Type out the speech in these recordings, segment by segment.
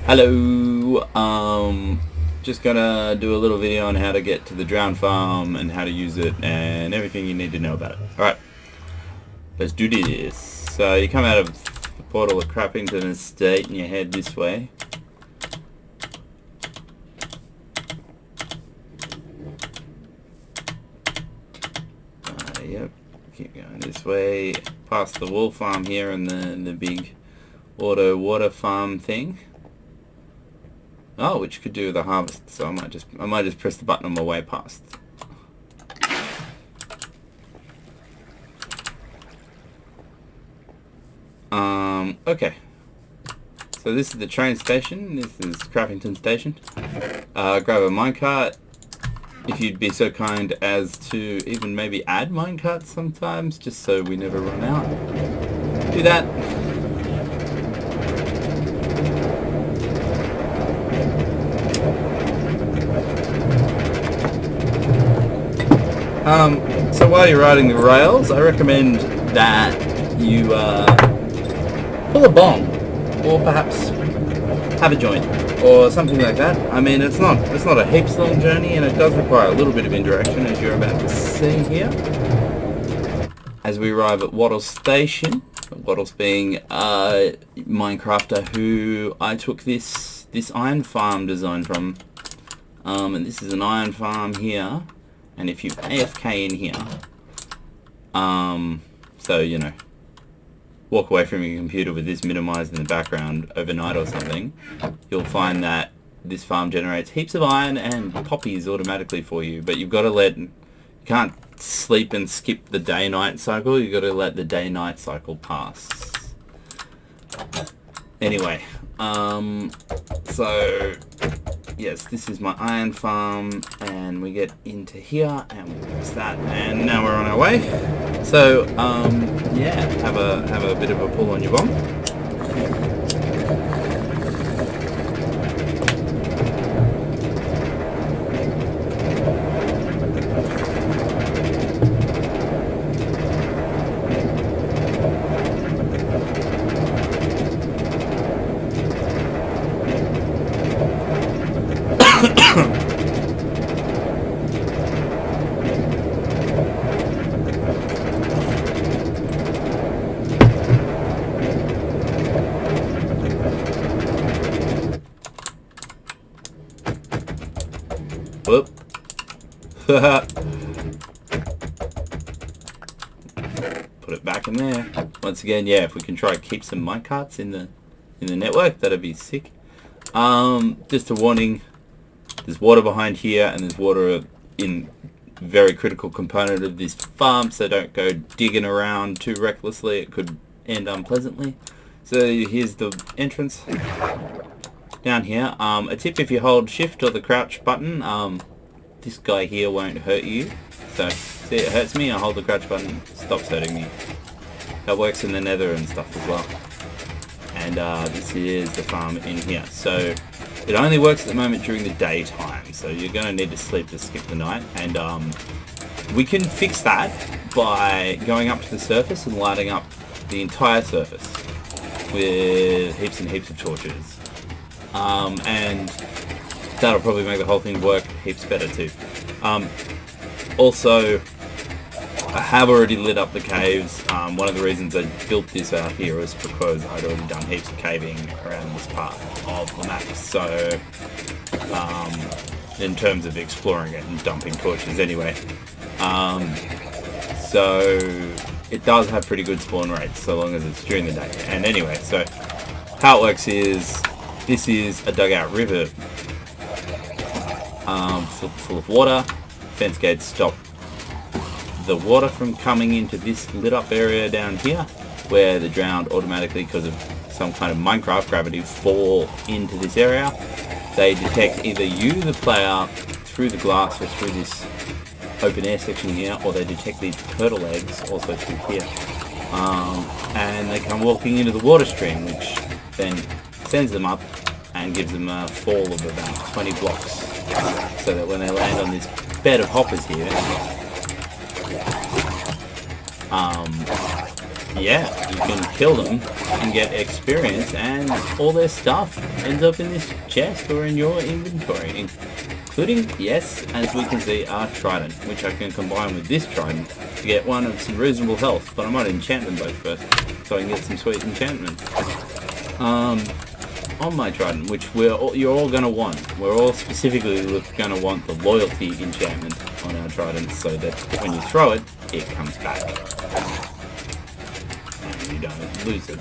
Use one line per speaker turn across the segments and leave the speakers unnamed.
Hello, just gonna do a little video on how to get to the drown farm and how to use it and everything you need to know about it. Alright, let's do this. So you come out of the portal at Crappington Estate and you head this way. Yep, keep going this way, past the wool farm here and the big auto water farm thing. Oh, which could do with the harvest, so I might just press the button on my way past. Okay. So this is the train station. This is Crappington Station. Grab a minecart. If you'd be so kind as to even maybe add minecarts sometimes, just so we never run out. Do that. So while you're riding the rails, I recommend that you pull a bong, or perhaps have a joint, or something like that. I mean, it's not a heaps long journey, and it does require a little bit of indirection, as you're about to see here. As we arrive at Wattles Station, Wattles being a Minecrafter who I took this iron farm design from, and this is an iron farm here. And if you AFK in here, so you know, walk away from your computer with this minimized in the background overnight or something, you'll find that this farm generates heaps of iron and poppies automatically for you. But you've got to you can't sleep and skip the day-night cycle. You've got to let the day-night cycle pass. Anyway, so yes, this is my iron farm, and we get into here and we press that, and now we're on our way. So yeah, have a bit of a pull on your bomb. Whoop. Put it back in there. Once again, yeah, if we can try to keep some minecarts in the network, that'd be sick. Just a warning, there's water behind here, and there's water in very critical component of this farm, so don't go digging around too recklessly. It could end unpleasantly. So here's the entrance down here. A tip: if you hold shift or the crouch button, this guy here won't hurt you. So see, it hurts me, I hold the crouch button, it stops hurting me. That works in the nether and stuff as well. And this is the farm in here. So it only works at the moment during the daytime, so you're going to need to sleep to skip the night. And we can fix that by going up to the surface and lighting up the entire surface with heaps and heaps of torches. And that'll probably make the whole thing work heaps better too. Also, I have already lit up the caves. One of the reasons I built this out here is because I'd already done heaps of caving around this part of the map. So, in terms of exploring it and dumping torches anyway. So, it does have pretty good spawn rates so long as it's during the day. And anyway, so how it works is, this is a dugout river full of water. Fence gates stop the water from coming into this lit up area down here, where the drowned automatically, because of some kind of Minecraft gravity, fall into this area. They detect either you, the player, through the glass or through this open air section here, or they detect these turtle eggs also through here. And they come walking into the water stream, which then sends them up and gives them a fall of about 20 blocks, so that when they land on this bed of hoppers here, yeah, you can kill them and get experience, and all their stuff ends up in this chest or in your inventory, including, yes, as we can see, our trident, which I can combine with this trident to get one of some reasonable health, but I might enchant them both first so I can get some sweet enchantment. On my trident, which you're all going to want. We're all specifically going to want the loyalty enchantment on our trident so that when you throw it, it comes back. And you don't lose it.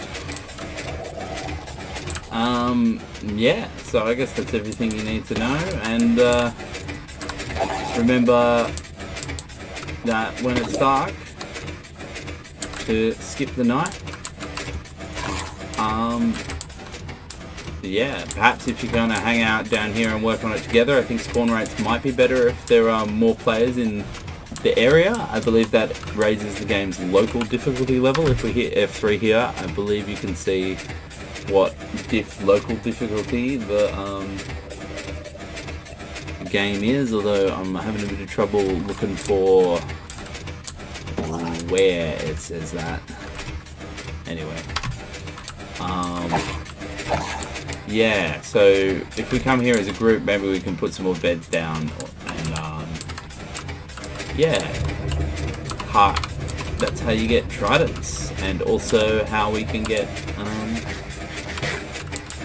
Yeah, so I guess that's everything you need to know. And remember that when it's dark, to skip the night. Yeah, perhaps if you're going to hang out down here and work on it together, I think spawn rates might be better if there are more players in the area. I believe that raises the game's local difficulty level. If we hit F3 here, I believe you can see what local difficulty the game is, although I'm having a bit of trouble looking for where it says that. Anyway. Yeah, so if we come here as a group, maybe we can put some more beds down, and yeah, that's how you get tridents, and also how we can get,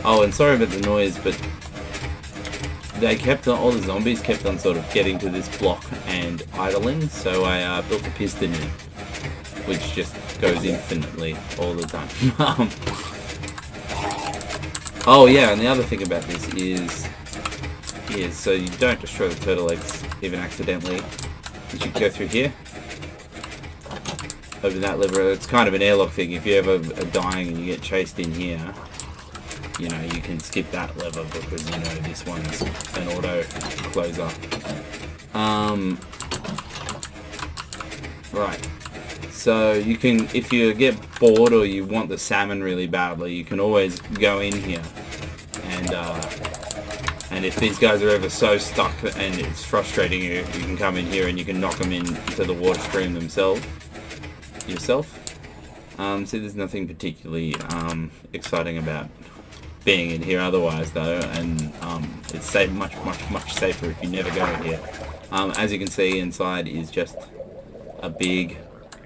oh, and sorry about the noise, but all the zombies kept on sort of getting to this block and idling, so I built a piston in, which just goes infinitely all the time. Oh yeah, and the other thing about this is so you don't destroy the turtle eggs even accidentally. You can go through here, open that lever. It's kind of an airlock thing. If you ever are dying and you get chased in here, you know, you can skip that lever because you know this one's an auto closer. Right. So you can, if you get bored or you want the salmon really badly, you can always go in here, and if these guys are ever so stuck and it's frustrating you, you can come in here and you can knock them into the water stream yourself. See, there's nothing particularly exciting about being in here otherwise though, and it's much safer if you never go in here. As you can see, inside is just a big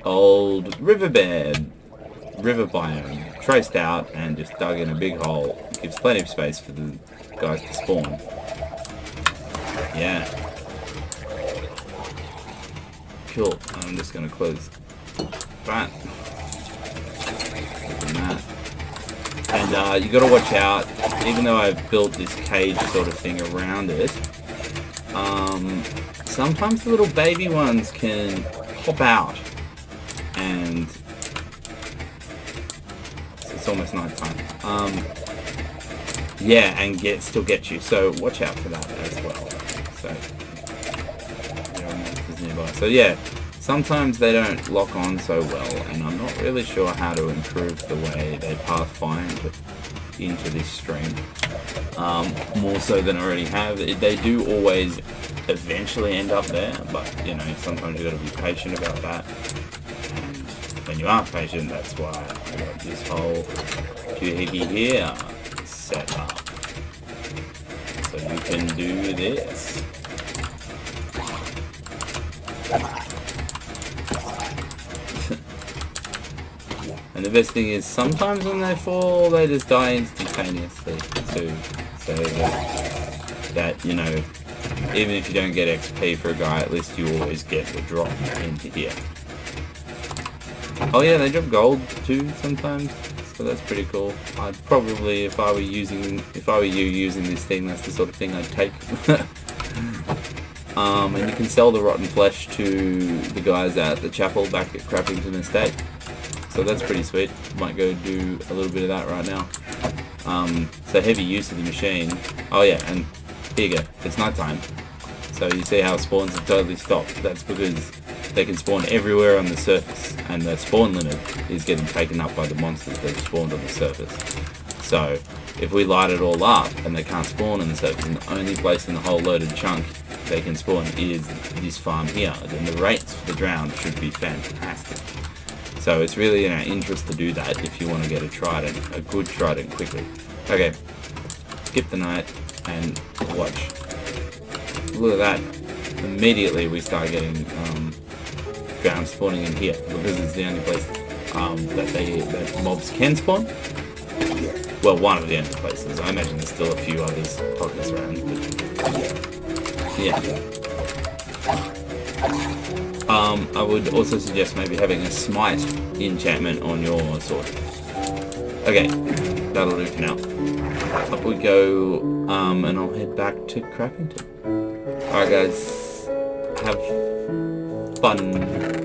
old river biome, traced out and just dug in a big hole. Gives plenty of space for the guys to spawn. Yeah. Cool. I'm just gonna close that. And you gotta watch out, even though I've built this cage sort of thing around it, sometimes the little baby ones can pop out. And it's almost night time. Yeah, and still get you. So watch out for that as well. So there are monsters nearby. So yeah, sometimes they don't lock on so well, and I'm not really sure how to improve the way they pathfind into this stream. More so than I already have. They do always eventually end up there, but you know, sometimes you got to be patient about that. When you are patient, that's why I got this whole doohickey here set up. So you can do this. And the best thing is, sometimes when they fall, they just die instantaneously too. So that, you know, even if you don't get XP for a guy, at least you always get the drop into here. Oh yeah, they drop gold too sometimes, so that's pretty cool. I'd probably, if I were you using this thing, that's the sort of thing I'd take. And you can sell the rotten flesh to the guys at the chapel back at Crappington Estate. So that's pretty sweet. Might go do a little bit of that right now. So heavy use of the machine. Oh yeah, and here you go. It's nighttime. So you see how spawns have totally stopped. That's because they can spawn everywhere on the surface, and the spawn limit is getting taken up by the monsters that have spawned on the surface. So if we light it all up and they can't spawn on the surface, and the only place in the whole loaded chunk they can spawn is this farm here, then the rates for the drowned should be fantastic. So it's really in our interest to do that if you want to get a trident, a good trident quickly. Okay, skip the night and watch. Look at that. Immediately we start getting drown spawning in here because it's the only place that mobs can spawn. Well, one of the only places. I imagine there's still a few others pockets around. But yeah. I would also suggest maybe having a smite enchantment on your sword. Okay, that'll do for now. Up we go, and I'll head back to Crappington. Alright guys, have fun.